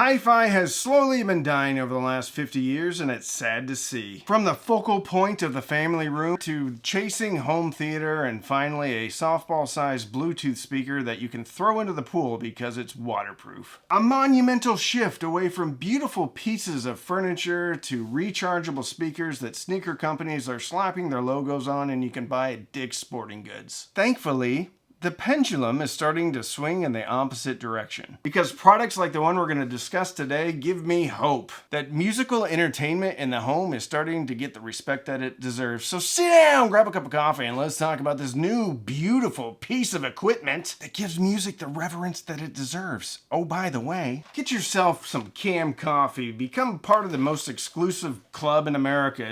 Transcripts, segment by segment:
Hi-fi has slowly been dying over the last 50 years, and it's sad to see. From the focal point of the family room to chasing home theater and finally a softball-sized Bluetooth speaker that you can throw into the pool because it's waterproof. A monumental shift away from beautiful pieces of furniture to rechargeable speakers that sneaker companies are slapping their logos on and you can buy at Dick's Sporting Goods. Thankfully, the pendulum is starting to swing in the opposite direction, because products like the one we're going to discuss today give me hope that musical entertainment in the home is starting to get the respect that it deserves. So sit down, grab a cup of coffee, and let's talk about this new beautiful piece of equipment that gives music the reverence that it deserves. Oh, by the way, get yourself some Cam Coffee. Become part of the most exclusive club in America.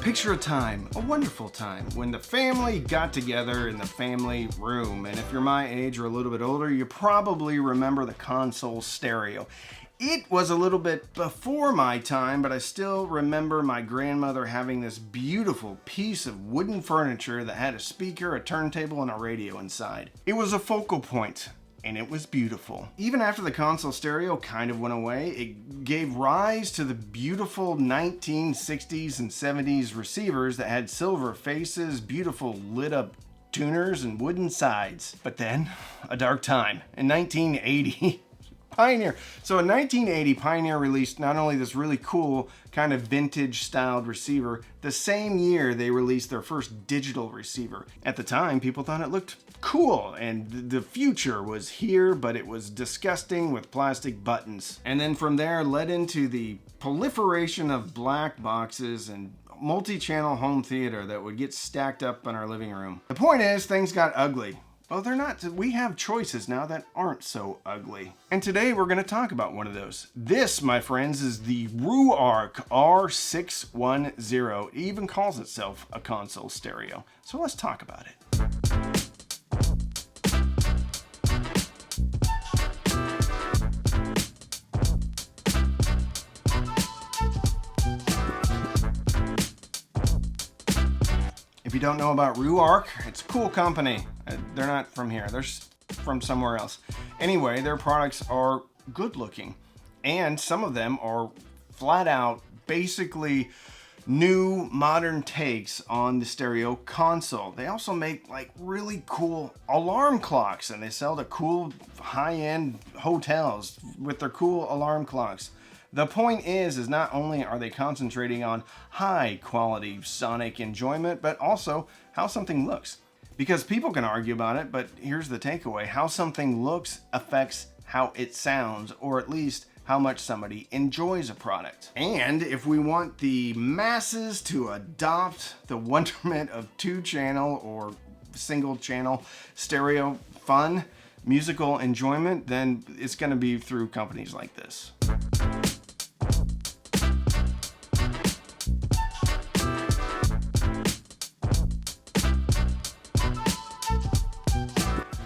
Picture a time, a wonderful time, when the family got together in the family room. And if you're my age or a little bit older, you probably remember the console stereo. It was a little bit before my time, but I still remember my grandmother having this beautiful piece of wooden furniture that had a speaker, a turntable, and a radio inside. It was a focal point, and it was beautiful. Even after the console stereo kind of went away, it gave rise to the beautiful 1960s and 70s receivers that had silver faces, beautiful lit up tuners, and wooden sides. But then, a dark time. In 1980, Pioneer. So in 1980, Pioneer released not only this really cool kind of vintage styled receiver, the same year they released their first digital receiver. At the time, people thought it looked cool and the future was here, but it was disgusting with plastic buttons. And then from there led into the proliferation of black boxes and multi-channel home theater that would get stacked up in our living room. The point is, things got ugly. Well, they're not. We have choices now that aren't so ugly. And today we're going to talk about one of those. This, my friends, is the RUARK R610. It even calls itself a console stereo. So let's talk about it. If you don't know about RUARK, it's a cool company. They're not from here. They're from somewhere else. Anyway, their products are good looking. And some of them are flat out, basically new modern takes on the stereo console. They also make like really cool alarm clocks, and they sell to cool high-end hotels with their cool alarm clocks. The point is not only are they concentrating on high quality sonic enjoyment, but also how something looks. Because people can argue about it, but here's the takeaway. How something looks affects how it sounds, or at least how much somebody enjoys a product. And if we want the masses to adopt the wonderment of two-channel or single-channel stereo fun, musical enjoyment, then it's going to be through companies like this.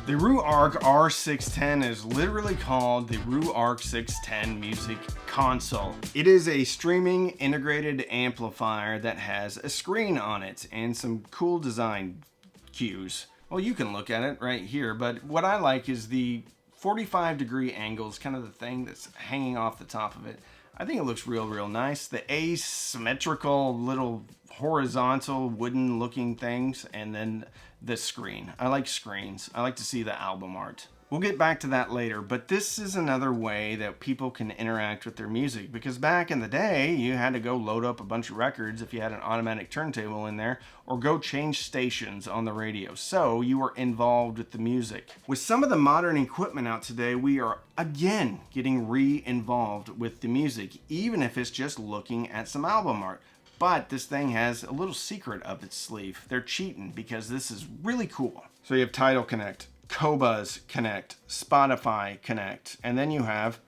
The RUARK R610 is literally called the RUARK 610 Music Console. It is a streaming integrated amplifier that has a screen on it and some cool design cues. Well, you can look at it right here, but what I like is the 45-degree angle is kind of the thing that's hanging off the top of it. I think it looks real nice. The asymmetrical little horizontal wooden looking things, and then the screen. I like screens. I like to see the album art. We'll get back to that later, but this is another way that people can interact with their music, because back in the day, you had to go load up a bunch of records if you had an automatic turntable in there, or go change stations on the radio, so you were involved with the music. With some of the modern equipment out today, we are again getting re-involved with the music, even if it's just looking at some album art. But this thing has a little secret up its sleeve. They're cheating because this is really cool. So you have Tidal Connect, Qobuz Connect, Spotify Connect, and then you have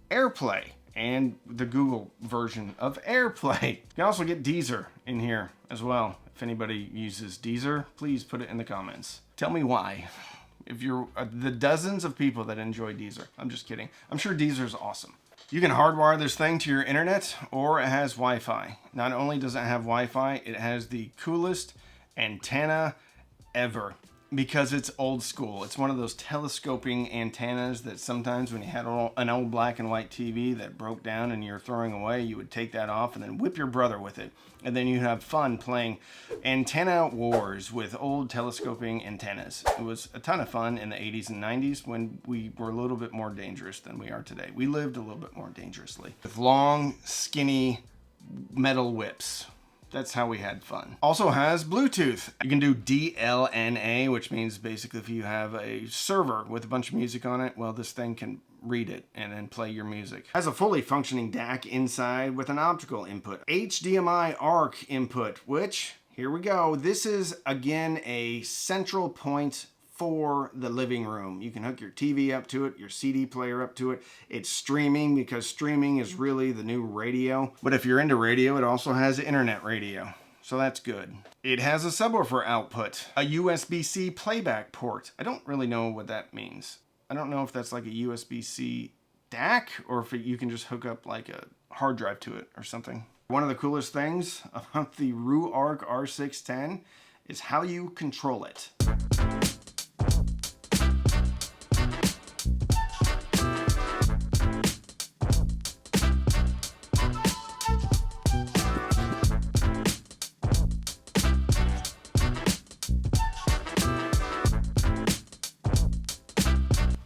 AirPlay and the Google version of AirPlay. You can also get Deezer in here as well. If anybody uses Deezer, please put it in the comments. Tell me why. If you're the dozens of people that enjoy Deezer. I'm just kidding. I'm sure Deezer is awesome. You can hardwire this thing to your internet, or it has Wi-Fi. Not only does it have Wi-Fi, it has the coolest antenna ever, because it's old school. It's one of those telescoping antennas that sometimes when you had an old black and white TV that broke down and you're throwing away, you would take that off and then whip your brother with it. And then you'd have fun playing antenna wars with old telescoping antennas. It was a ton of fun in the 80s and 90s when we were a little bit more dangerous than we are today. We lived a little bit more dangerously. With long, skinny metal whips. That's how we had fun. Also has Bluetooth. You can do DLNA, which means basically if you have a server with a bunch of music on it, well, this thing can read it and then play your music. Has a fully functioning DAC inside with an optical input. HDMI ARC input, which, here we go. This is, again, a central point for the living room. You can hook your TV up to it, your CD player up to it. It's streaming, because streaming is really the new radio. But if you're into radio, it also has internet radio. So that's good. It has a subwoofer output, a USB-C playback port. I don't really know what that means. I don't know if that's like a USB-C DAC or if you can just hook up like a hard drive to it or something. One of the coolest things about the RuArc R610 is how you control it.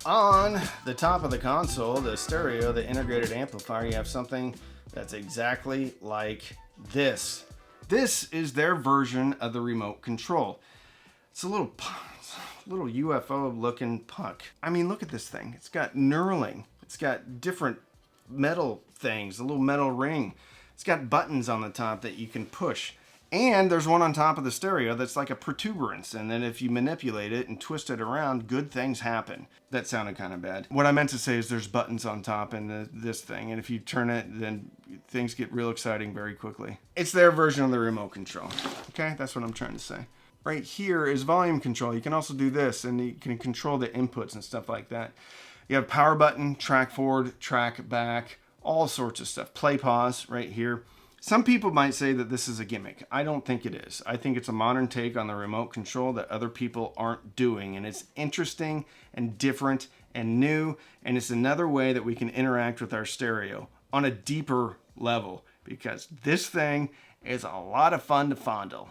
On the top of the console, the stereo, the integrated amplifier, you have something that's exactly like this. This is their version of the remote control. It's a little UFO looking puck. I mean, look at this thing. It's got knurling. It's got different metal things, a little metal ring. It's got buttons on the top that you can push. And there's one on top of the stereo that's like a protuberance. And then if you manipulate it and twist it around, good things happen. That sounded kind of bad. What I meant to say is there's buttons on top in this thing. And if you turn it, then things get real exciting very quickly. It's their version of the remote control. Okay, that's what I'm trying to say. Right here is volume control. You can also do this, and you can control the inputs and stuff like that. You have power button, track forward, track back, all sorts of stuff. Play, pause right here. Some people might say that this is a gimmick. I don't think it is. I think it's a modern take on the remote control that other people aren't doing. And it's interesting and different and new. And it's another way that we can interact with our stereo on a deeper level. Because this thing is a lot of fun to fondle.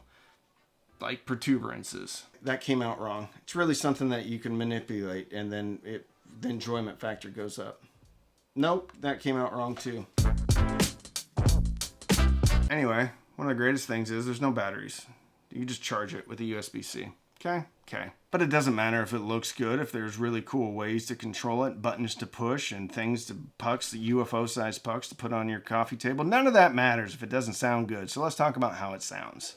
Like protuberances. That came out wrong. It's really something that you can manipulate, and then the enjoyment factor goes up. Nope, that came out wrong too. Anyway, one of the greatest things is there's no batteries. You just charge it with a USB-C. Okay? Okay. But it doesn't matter if it looks good, if there's really cool ways to control it, buttons to push and things to pucks, the UFO-sized pucks to put on your coffee table. None of that matters if it doesn't sound good. So let's talk about how it sounds.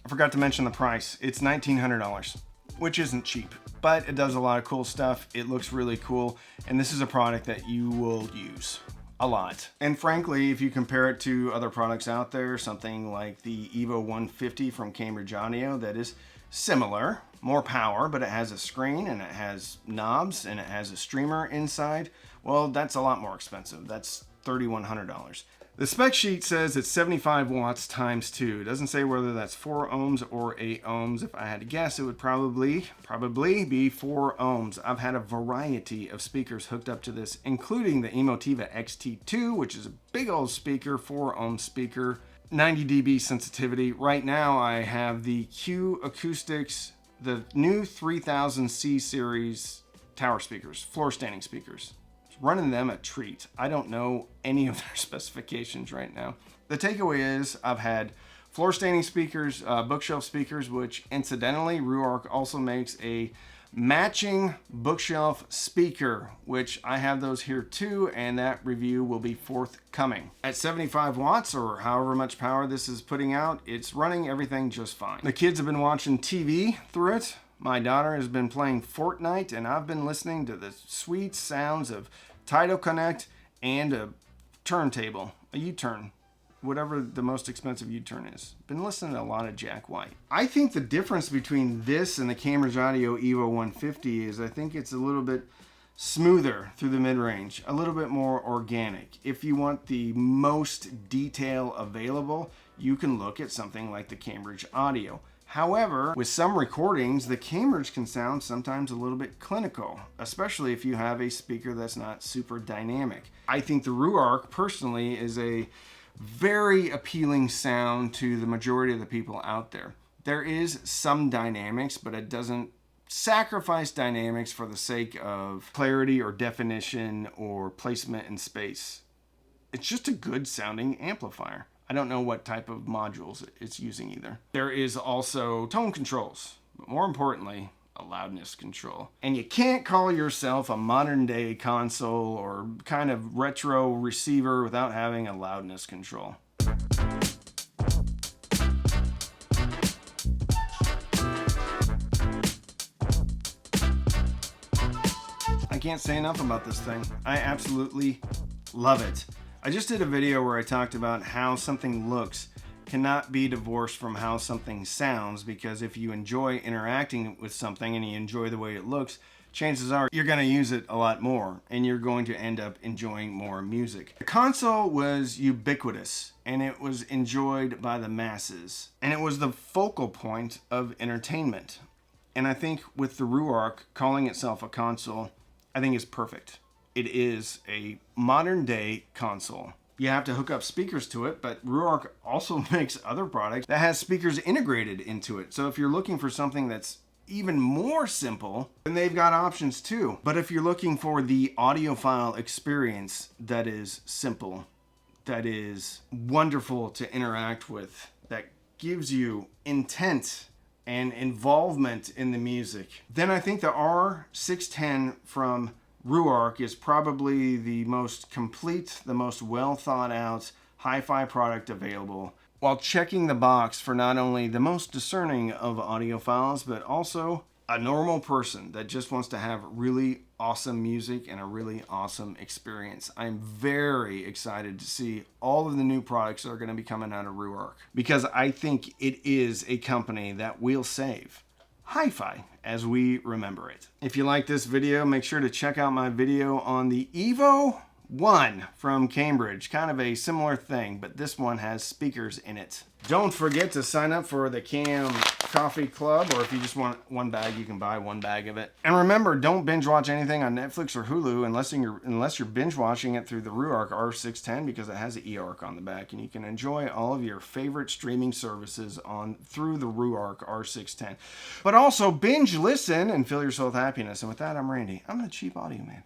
I forgot to mention the price. It's $1,900, which isn't cheap. But it does a lot of cool stuff. It looks really cool. And this is a product that you will use a lot. And frankly, if you compare it to other products out there, something like the Evo 150 from Cambridge Audio, that is similar, more power, but it has a screen and it has knobs and it has a streamer inside. Well, that's a lot more expensive. That's $3,100. The spec sheet says it's 75 watts times 2. It doesn't say whether that's 4 ohms or 8 ohms. If I had to guess, it would probably be 4 ohms. I've had a variety of speakers hooked up to this, including the Emotiva XT2, which is a big old speaker, 4 ohm speaker, 90 dB sensitivity. Right now, I have the Q Acoustics, the new 3000C series tower speakers, floor standing speakers. Running them a treat. I don't know any of their specifications right now. The takeaway is I've had floor standing speakers, bookshelf speakers, which incidentally RuArc also makes a matching bookshelf speaker, which I have those here too, and that review will be forthcoming. At 75 watts or however much power this is putting out, it's running everything just fine. The kids have been watching TV through it. My daughter has been playing Fortnite, and I've been listening to the sweet sounds of Tidal Connect, and a turntable, a U-turn, whatever the most expensive U-turn is. Been listening to a lot of Jack White. I think the difference between this and the Cambridge Audio Evo 150 is I think it's a little bit smoother through the mid-range, a little bit more organic. If you want the most detail available, you can look at something like the Cambridge Audio. However, with some recordings, the Cambridge can sound sometimes a little bit clinical, especially if you have a speaker that's not super dynamic. I think the Ruark, personally, is a very appealing sound to the majority of the people out there. There is some dynamics, but it doesn't sacrifice dynamics for the sake of clarity or definition or placement in space. It's just a good sounding amplifier. I don't know what type of modules it's using either. There is also tone controls, but more importantly, a loudness control. And you can't call yourself a modern day console or kind of retro receiver without having a loudness control. I can't say enough about this thing. I absolutely love it. I just did a video where I talked about how something looks cannot be divorced from how something sounds, because if you enjoy interacting with something and you enjoy the way it looks, chances are you're going to use it a lot more and you're going to end up enjoying more music. The console was ubiquitous and it was enjoyed by the masses, and it was the focal point of entertainment. And I think with the Ruark calling itself a console, I think is perfect. It is a modern day console. You have to hook up speakers to it, but Ruark also makes other products that has speakers integrated into it. So if you're looking for something that's even more simple, then they've got options too. But if you're looking for the audiophile experience that is simple, that is wonderful to interact with, that gives you intent and involvement in the music, then I think the R610 from Ruark is probably the most complete, the most well thought out hi-fi product available, while checking the box for not only the most discerning of audiophiles, but also a normal person that just wants to have really awesome music and a really awesome experience. I'm very excited to see all of the new products that are going to be coming out of Ruark, because I think it is a company that will save hi-fi as we remember it. If you like this video, make sure to check out my video on the Evo 1 from Cambridge. Kind of a similar thing, but this one has speakers in it. Don't forget to sign up for the Cam Coffee Club, or if you just want one bag, you can buy one bag of it. And remember, don't binge watch anything on Netflix or Hulu unless you're binge watching it through the Ruark R610, because it has an eARC on the back, and you can enjoy all of your favorite streaming services through the Ruark R610. But also binge listen and fill yourself with happiness. And with that, I'm Randy. I'm the Cheap Audio Man.